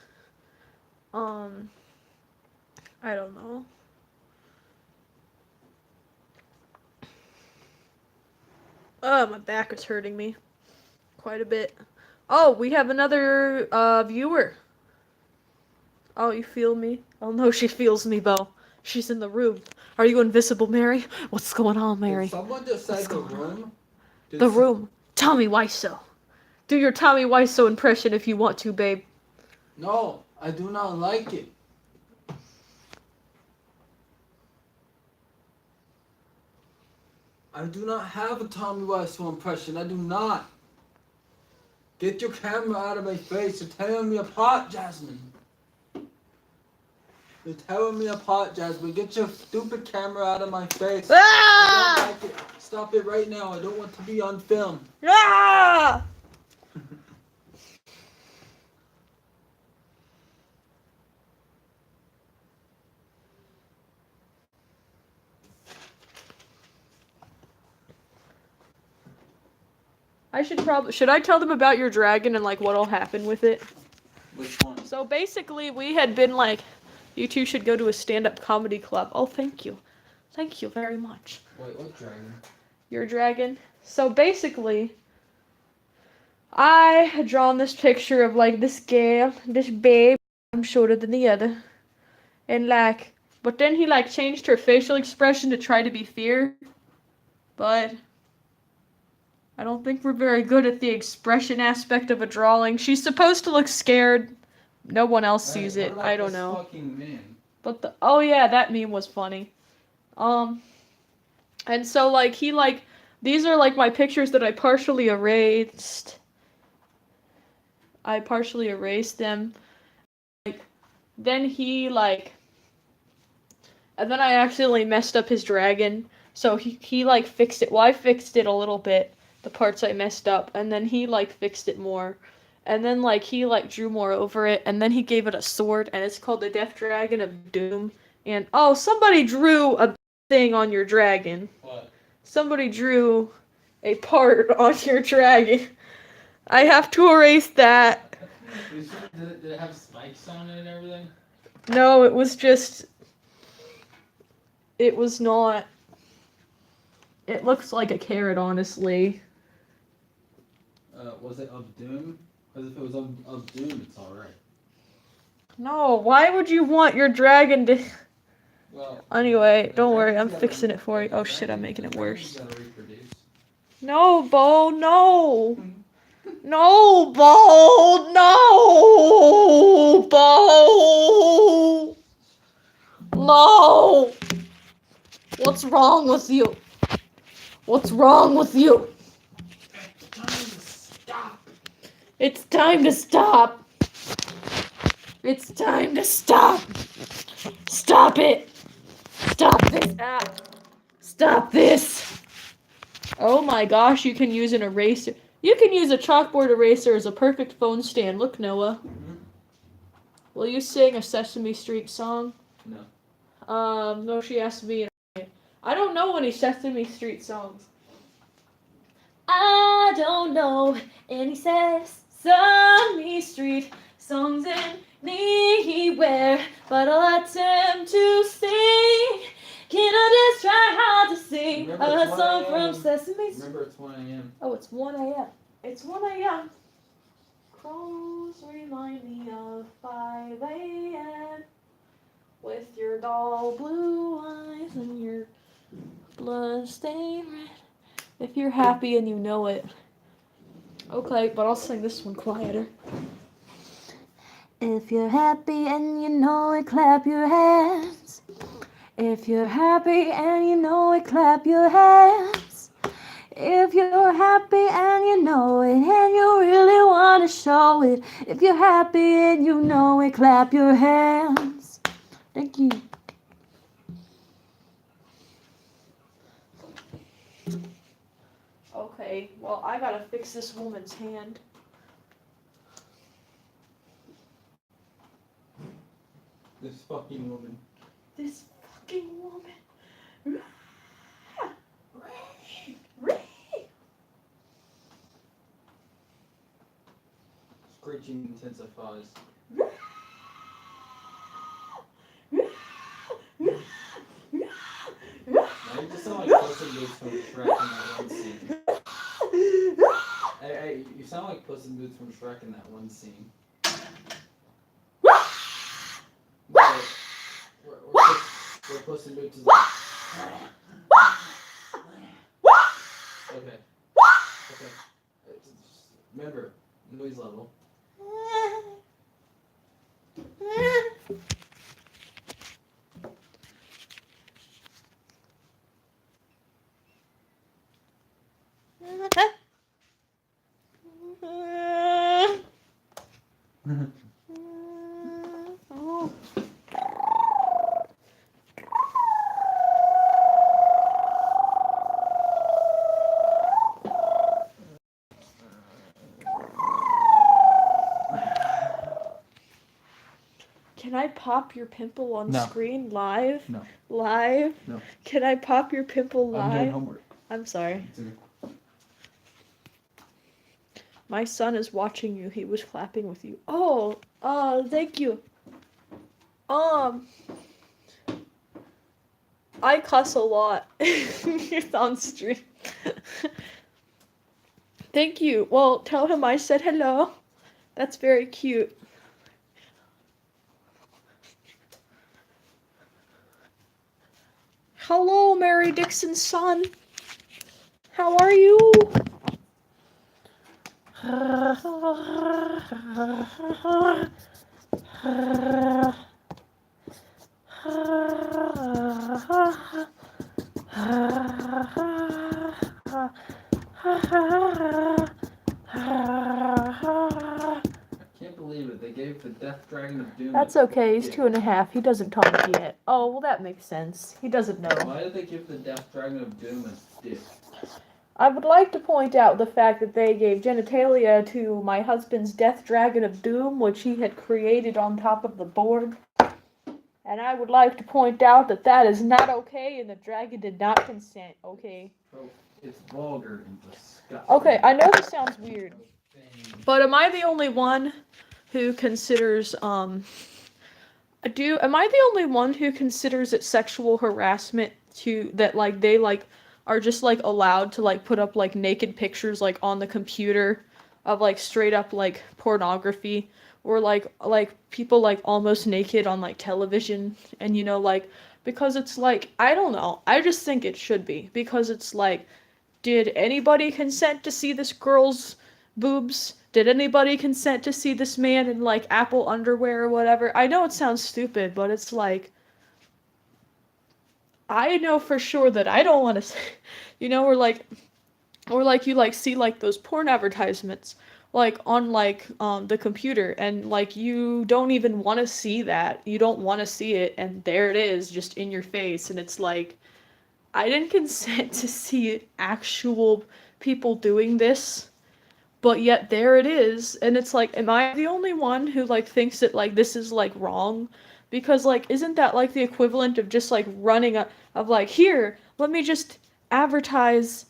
I don't know. Oh, my back is hurting me quite a bit. Oh, we have another viewer. Oh, you feel me? Oh no, she feels me, Bo. She's in the room. Are you invisible, Mary? What's going on, Mary? Did someone just say the room? The room. Tommy Wiseau. Do your Tommy Wiseau impression if you want to, babe. No, I do not like it. I do not have a Tommy Wiseau impression. I do not. Get your camera out of my face. You're tearing me apart, Jasmine. You're tearing me apart, Jasmine. Get your stupid camera out of my face. I don't like it. Stop it right now. I don't want to be on film. Ah! Should I tell them about your dragon and like what'll happen with it? Which one? So basically we had been like, you two should go to a stand-up comedy club. Oh, thank you. Thank you very much. Wait, what dragon? Your dragon. So basically, I had drawn this picture of like this girl, this babe, I'm shorter than the other. And like, but then he like changed her facial expression to try to be fear. But I don't think we're very good at the expression aspect of a drawing. She's supposed to look scared. No one else sees it. I don't know. Fucking man. But oh yeah, that meme was funny. And so like he like these are like my pictures that I partially erased. I partially erased them. Like then he like and then I accidentally messed up his dragon. So he like fixed it. Well, I fixed it a little bit, the parts I messed up, and then he like fixed it more. And then like he like drew more over it, and then he gave it a sword, and it's called the Death Dragon of Doom. And oh, somebody drew a thing on your dragon. What? Somebody drew a part on your dragon. I have to erase that. Did it have spikes on it and everything? No, it was just. It was not. It looks like a carrot, honestly. Was it of Doom? Because if it was of Doom, it's alright. No, why would you want your dragon to. Well, Anyway, don't worry, I'm fixing it for you. Oh shit, I'm making it worse. No, Bo, no! No, Bo! No! Bo! No! What's wrong with you? What's wrong with you? It's time to stop. It's time to stop. Stop it. Stop this app. Stop this. Oh my gosh, you can use an eraser. You can use a chalkboard eraser as a perfect phone stand. Look, Noah. Mm-hmm. Will you sing a Sesame Street song? No. No, she asked me. I don't know any Sesame Street songs. I don't know any Sesame Street songs anywhere, but I'll attempt to sing. Can I just try hard to sing Remember, a song from Sesame Street? Remember, it's 1 a.m. Oh, it's 1 a.m. It's 1 a.m. Crows remind me of 5 a.m. With your dull blue eyes and your blood-stained red. If you're happy and you know it. Okay, but I'll sing this one quieter. If you're happy and you know it, clap your hands. If you're happy and you know it, clap your hands. If you're happy and you know it, and you really want to show it. If you're happy and you know it, clap your hands. Thank you. Okay, well, I gotta fix this woman's hand. This fucking woman. This fucking woman. Screeching intensifies. Now you just sound like Puss in Boots from Shrek in that one scene. Hey, you sound like Puss in Boots from Shrek in that one scene. Where Puss in Boots is like... Okay. Okay. Remember, noise level. pop your pimple on No. screen live? No. Live? No. Can I pop your pimple live? I'm doing homework. I'm sorry. It's okay. My son is watching you. He was clapping with you. Oh, thank you. I cuss a lot on stream. Thank you. Well, tell him I said hello. That's very cute. Hello, Mary Dixon's son. How are you? I can't believe it. They gave the Death Dragon of Doom. That's okay. He's 2.5. He doesn't talk yet. Oh, well, that makes sense. He doesn't know. Why did they give the Death Dragon of Doom a dick? I would like to point out the fact that they gave genitalia to my husband's Death Dragon of Doom, which he had created on top of the board. And I would like to point out that that is not okay, and the dragon did not consent, okay? Oh, it's vulgar and disgusting. Okay, I know this sounds weird, but am I the only one who considers, am I the only one who considers it sexual harassment that, like, they, like, are just, like, allowed to, like, put up, like, naked pictures, like, on the computer of, like, straight up, like, pornography, or, like, people, like, almost naked on, like, television, and, you know, like, because it's, like, I don't know, I just think it should be, because it's, like, did anybody consent to see this girl's boobs? Did anybody consent to see this man in, like, Apple underwear or whatever? I know it sounds stupid, but it's, like, I know for sure that I don't want to, you know, or like you like see like those porn advertisements like on like the computer, and like you don't even want to see that. You don't want to see it, and there it is just in your face, and it's like I didn't consent to see actual people doing this, but yet there it is, and it's like, am I the only one who like thinks that like this is like wrong? Because like isn't that like the equivalent of just like running of like, here, let me just advertise.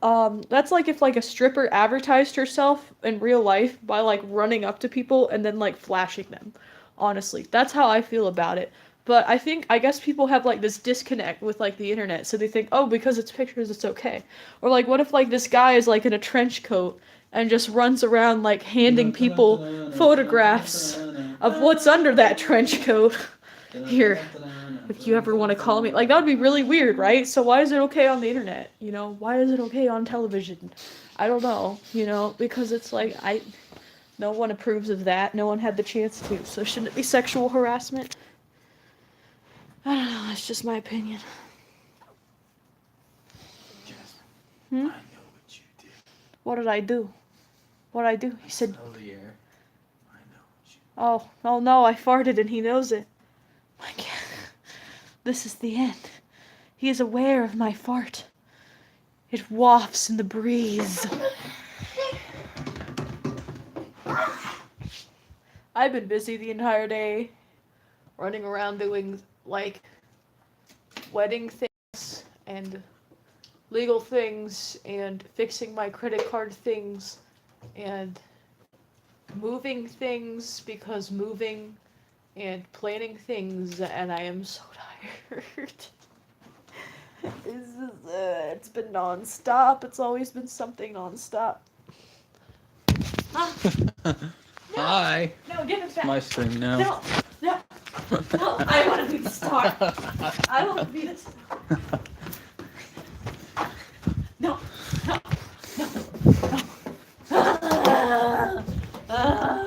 That's like if like a stripper advertised herself in real life by like running up to people and then like flashing them. Honestly, that's how I feel about it. But I guess people have like this disconnect with like the internet, so they think, oh, because it's pictures, it's okay. Or like, what if like this guy is like in a trench coat and just runs around like handing people photographs of what's under that trench coat? Here, if you ever want to call me, like, that would be really weird, right? So why is it okay on the internet? You know, why is it okay on television? I don't know, you know, because it's like, no one approves of that. No one had the chance to. So shouldn't it be sexual harassment? I don't know. That's just my opinion. Jasmine, I know what you did. What did I do? What did I do? He said, Smell the air. I know what you did. oh no, I farted and he knows it. My God. This is the end. He is aware of my fart. It wafts in the breeze. I've been busy the entire day, running around doing, like, wedding things, and legal things, and fixing my credit card things, and moving things, because moving, and planning things, and I am so tired. It's been non-stop. It's always been something non-stop. No, Hi. no, give it back. My stream now. No, I want to be the star. I want to be the star. No.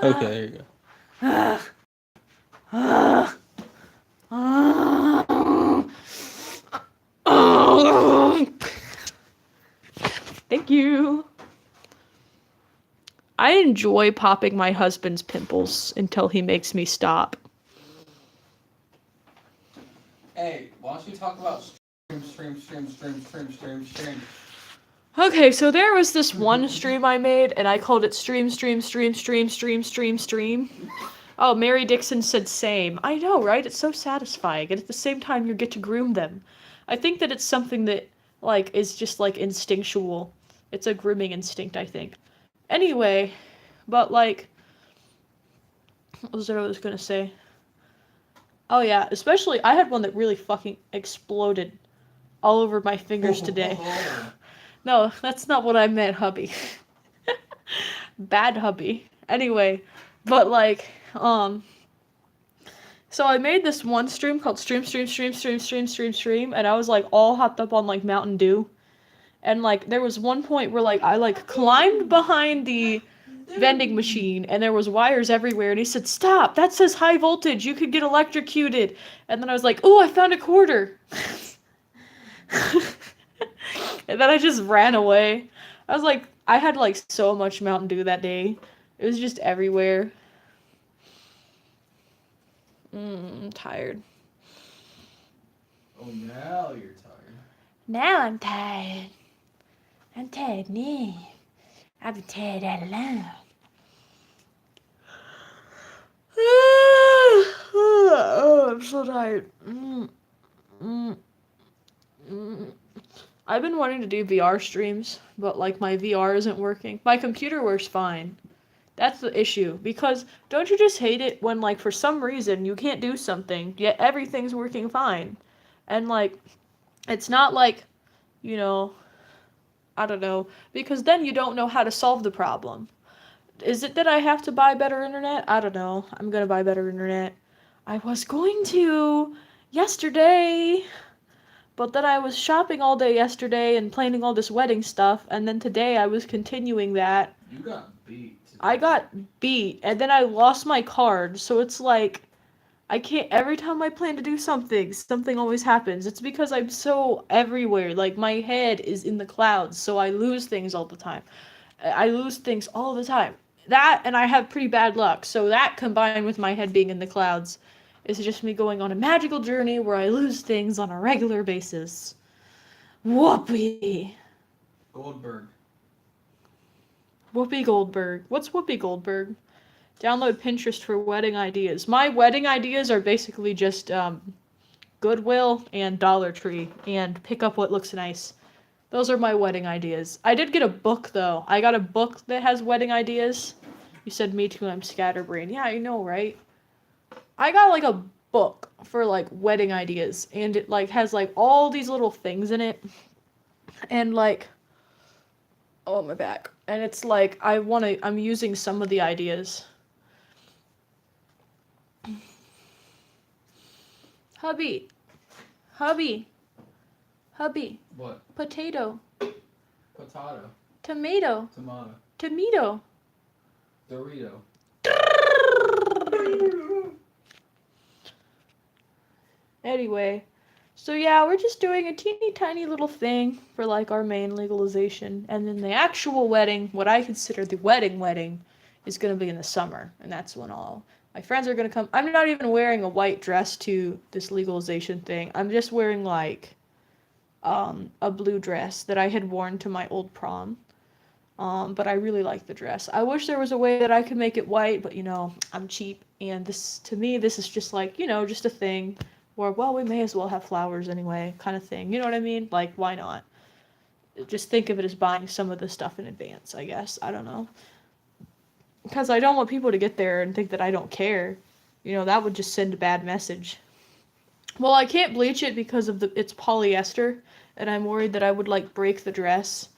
Okay, there you go. Thank you. I enjoy popping my husband's pimples until he makes me stop. Hey, why don't you talk about stream? Okay, so there was this one stream I made, and I called it stream. Oh, Mary Dixon said same. I know, right? It's so satisfying, and at the same time, you get to groom them. I think that it's something that, like, is just, like, instinctual. It's a grooming instinct, I think. Anyway, but, like, what was it I was gonna say? Oh, yeah, especially, I had one that really fucking exploded all over my fingers today. No, that's not what I meant, hubby. Bad hubby. Anyway, but, like, so I made this one stream called Stream, and I was like all hopped up on like Mountain Dew. And like there was one point where like I like climbed behind the vending machine and there was wires everywhere and he said, "Stop, that says high voltage, you could get electrocuted." And then I was like, "Oh, I found a quarter." And then I just ran away. I was like, I had like so much Mountain Dew that day. It was just everywhere. I'm tired. Oh, now you're tired. Now I'm tired. I'm tired now. I've been tired all along. Oh, I'm so tired. I've been wanting to do VR streams, but like my VR isn't working. My computer works fine. That's the issue. Because don't you just hate it when like for some reason you can't do something, yet everything's working fine? And like it's not like, you know, I don't know, because then you don't know how to solve the problem. Is it that I have to buy better internet? I don't know. I'm gonna buy better internet. I was going to yesterday, but then I was shopping all day yesterday and planning all this wedding stuff, and then today I was continuing that. You got beat today. I got beat, and then I lost my card, so it's like I can't, every time I plan to do something, something always happens. It's because I'm so everywhere. Like, my head is in the clouds, so I lose things all the time. I lose things all the time. That, and I have pretty bad luck. So that, combined with my head being in the clouds, is just me going on a magical journey where I lose things on a regular basis. Whoopee. Goldberg. Whoopi Goldberg. What's Whoopi Goldberg? Download Pinterest for wedding ideas. My wedding ideas are basically just Goodwill and Dollar Tree and pick up what looks nice. Those are my wedding ideas. I did get a book though. I got a book that has wedding ideas. You said me too, I'm scatterbrained. Yeah, I know, right? I got like a book for like wedding ideas and it like has like all these little things in it. And like oh my back. And it's like I'm using some of the ideas. Hubby. What? Potato. Potato. Tomato. Tomato. Dorito. Anyway, so yeah, we're just doing a teeny tiny little thing for like our main legalization, and then the actual wedding, what I consider the wedding, is gonna be in the summer, and that's when all my friends are gonna come. I'm not even wearing a white dress to this legalization thing. I'm just wearing like a blue dress that I had worn to my old prom. But I really like the dress. I wish there was a way that I could make it white, but you know, I'm cheap, and this, to me, this is just like, you know, just a thing where, well, we may as well have flowers anyway, kind of thing. You know what I mean? Like, why not? Just think of it as buying some of the stuff in advance, I guess. I don't know. Because I don't want people to get there and think that I don't care. You know, that would just send a bad message. Well, I can't bleach it because of it's polyester, and I'm worried that I would, like, break the dress.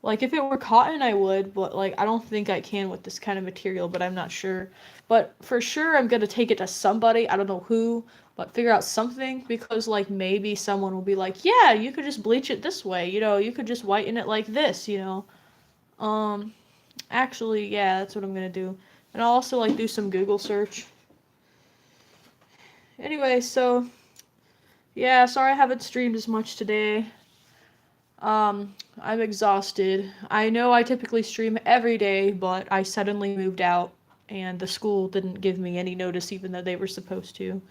Like, if it were cotton, I would, but, like, I don't think I can with this kind of material, but I'm not sure. But for sure, I'm gonna take it to somebody, I don't know who, but figure out something, because, like, maybe someone will be like, yeah, you could just bleach it this way, you know, you could just whiten it like this, you know. Actually, yeah, that's what I'm gonna do. And I'll also, like, do some Google search. Anyway, so, yeah, sorry I haven't streamed as much today. I'm exhausted. I know I typically stream every day, but I suddenly moved out, and the school didn't give me any notice even though they were supposed to.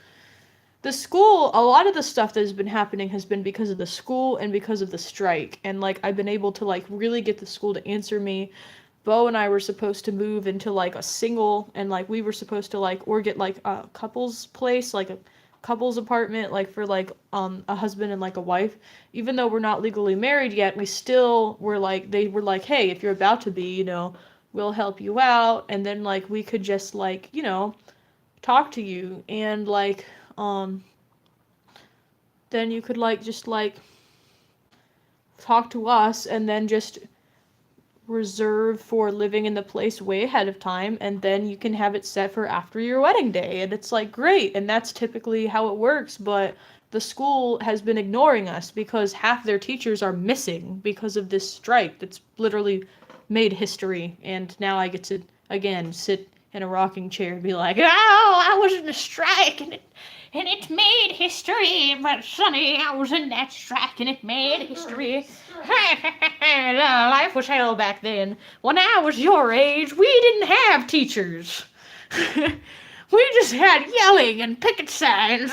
The school, a lot of the stuff that has been happening has been because of the school and because of the strike, and, like, I've been able to, like, really get the school to answer me. Bo and I were supposed to move into like a single, and like we were supposed to like or get like a couple's place, like a couple's apartment, like for like a husband and like a wife. Even though we're not legally married yet, we still were like, they were like, hey, if you're about to be, we'll help you out, and then like we could just like talk to you, and like then you could like just like talk to us, and then just reserve for living in the place way ahead of time, and then you can have it set for after your wedding day. And it's like great, and that's typically how it works. But the school has been ignoring us because half their teachers are missing because of this strike that's literally made history. And now I get to again sit in a rocking chair and be like, oh, I was in a strike, and it made history. But Sonny, I was in that strike and it made history. Life was hell back then. When I was your age, we didn't have teachers. We just had yelling and picket signs.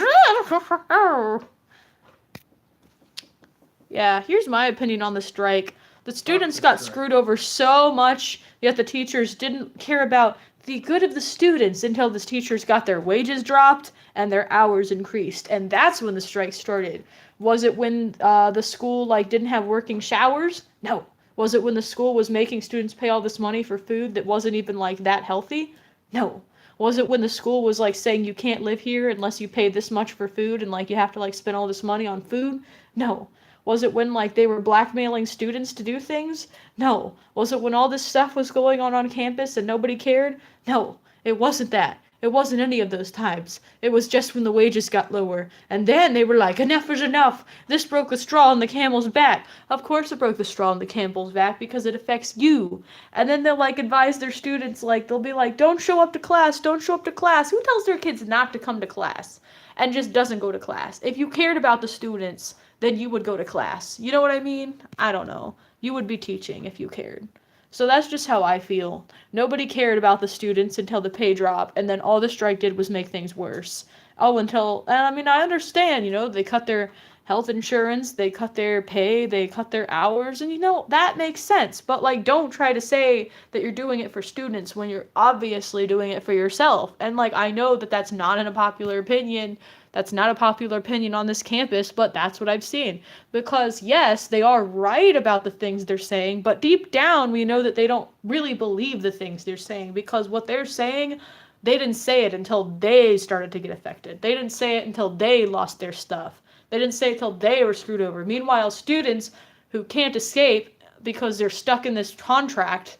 Yeah, here's my opinion on the strike. The students got screwed over so much, yet the teachers didn't care about the good of the students until the teachers got their wages dropped and their hours increased. And that's when the strike started. Was it when the school like didn't have working showers? No. Was it when the school was making students pay all this money for food that wasn't even like that healthy? No. Was it when the school was like saying you can't live here unless you pay this much for food, and like you have to like spend all this money on food? No. Was it when like they were blackmailing students to do things? No. Was it when all this stuff was going on campus and nobody cared? No. It wasn't that. It wasn't any of those times. It was just when the wages got lower. And then they were like, enough is enough. This broke the straw in the camel's back. Of course it broke the straw in the camel's back because it affects you. And then they'll like advise their students, like they'll be like, don't show up to class, don't show up to class. Who tells their kids not to come to class and just doesn't go to class? If you cared about the students, then you would go to class. You know what I mean? I don't know. You would be teaching if you cared. So that's just how I feel. Nobody cared about the students until the pay drop, and then all the strike did was make things worse. And I mean, I understand, they cut their health insurance, they cut their pay, they cut their hours, and that makes sense. But like, don't try to say that you're doing it for students when you're obviously doing it for yourself. And like, I know that that's not a popular opinion. That's not a popular opinion on this campus, but that's what I've seen. Because yes, they are right about the things they're saying, but deep down we know that they don't really believe the things they're saying, because what they're saying, they didn't say it until they started to get affected. They didn't say it until they lost their stuff. They didn't say it until they were screwed over. Meanwhile, students who can't escape because they're stuck in this contract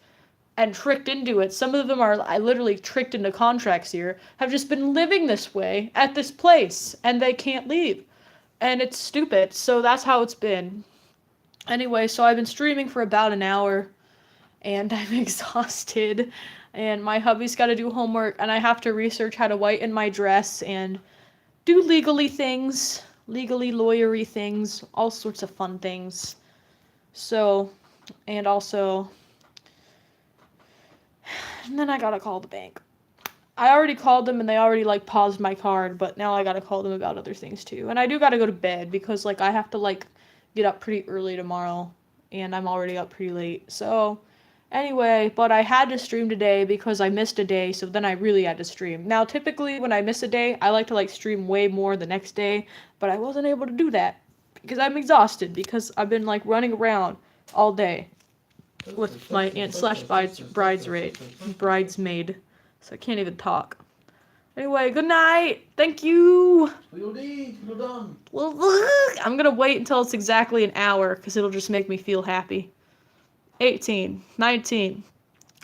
and tricked into it, some of them are literally tricked into contracts here, have just been living this way at this place, and they can't leave. And it's stupid, so that's how it's been. Anyway, so I've been streaming for about an hour, and I'm exhausted, and my hubby's got to do homework, and I have to research how to whiten my dress, and do legally lawyery things, all sorts of fun things. So, and also, and then I gotta call the bank. I already called them and they already like paused my card, but now I gotta call them about other things too. And I do gotta go to bed because like I have to like get up pretty early tomorrow, and I'm already up pretty late. So anyway, but I had to stream today because I missed a day, so then I really had to stream. Now typically when I miss a day, I like to like stream way more the next day, but I wasn't able to do that because I'm exhausted because I've been like running around all day with my aunt slash bridesmaid, so I can't even talk. Anyway, good night. Thank you. We're done. I'm gonna wait until it's exactly an hour because it'll just make me feel happy. 18, 19,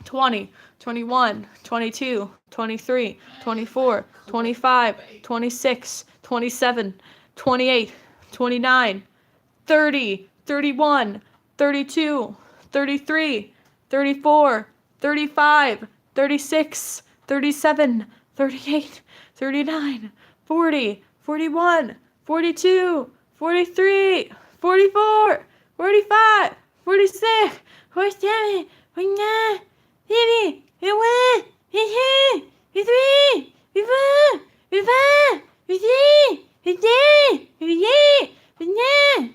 20, 21, 22, 23, 24, 25, 26, 27, 28, 29, 30, 31, 32, 33, 34, 35, 36, 37, 38, 39, 40, 41, 42, 43, 44, 45, 46, 47, 49, 50, 51, 52, 53, 54, 55, 56, 57, 58, 59,